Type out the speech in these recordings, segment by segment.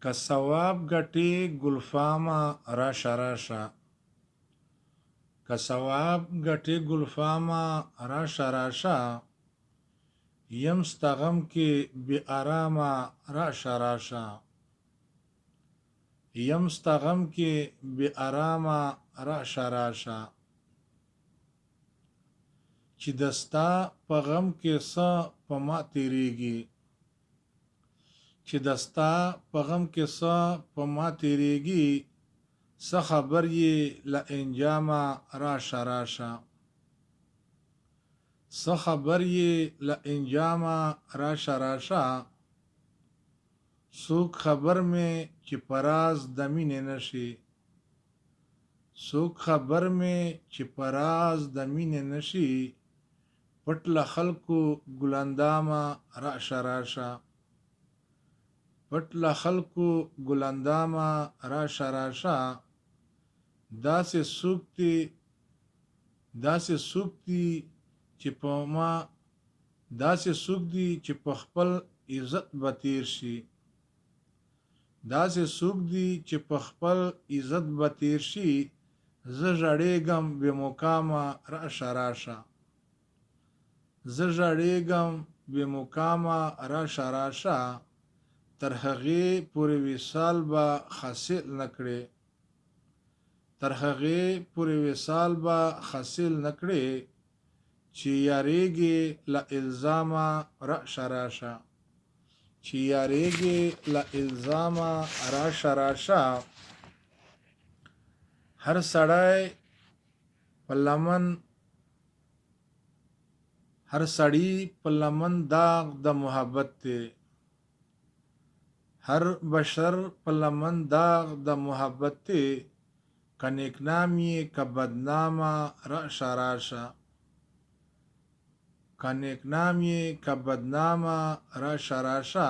که ثواب ګټې ګلفامه راشه راشه، که ثواب ګټې ګلفامه راشه راشه، یم ستغم کې بی آرامه راشه راشه، یم ستغم کې بی آرامه راشه راشه، چې دستا په غم کې څه په ما تیریږي، چې دستا په غم کې څه په ما تیریږي، څه خبر یې له انجامه راشه راشه، څه خبر یې له انجامه راشه راشه، څوک خبر مې چې په راز د مینې نشي، څوک خبر مې چې په راز د مینې نشي، پټ له خلکو ګلندامه راشه راشه، پټ له خلکو ګلندامه راشه راشه، داسې څوک دی داسې څوک دی چې په ما داسې څوک دی چې په خپل عزت به تیر شي، داسې څوک دی چې په خپل عزت به تیر شي، زه ژړېږم بې مقامه راشه راشه، زه ژړېږم بې مقامه راشه راشه، تر هغې پورې وصال به حاصل نه کړې، تر هغې پورې وصال به حاصل نه کړې، چې یاریږي له الزامه راشه راشه، چې یاریږي له الزامه راشه راشه، هر سړی په لمن هر سړی په لمن داغ د محبت دی، هر بشر په لمن داغ د محبت دی، که نیکنام یې که بدنامه راشه راشه، که نیکنام یې که بدنامه راشه راشه،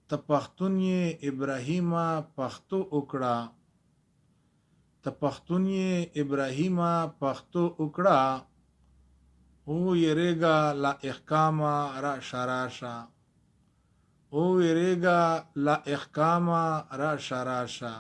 ته پښتون یې ابراهیمه پښتو وکړه، ته پښتون یې ابراهیمه پښتو وکړه، وویریږه له احکامه راشه راشه، وویریږه له احکامه راشه راشه.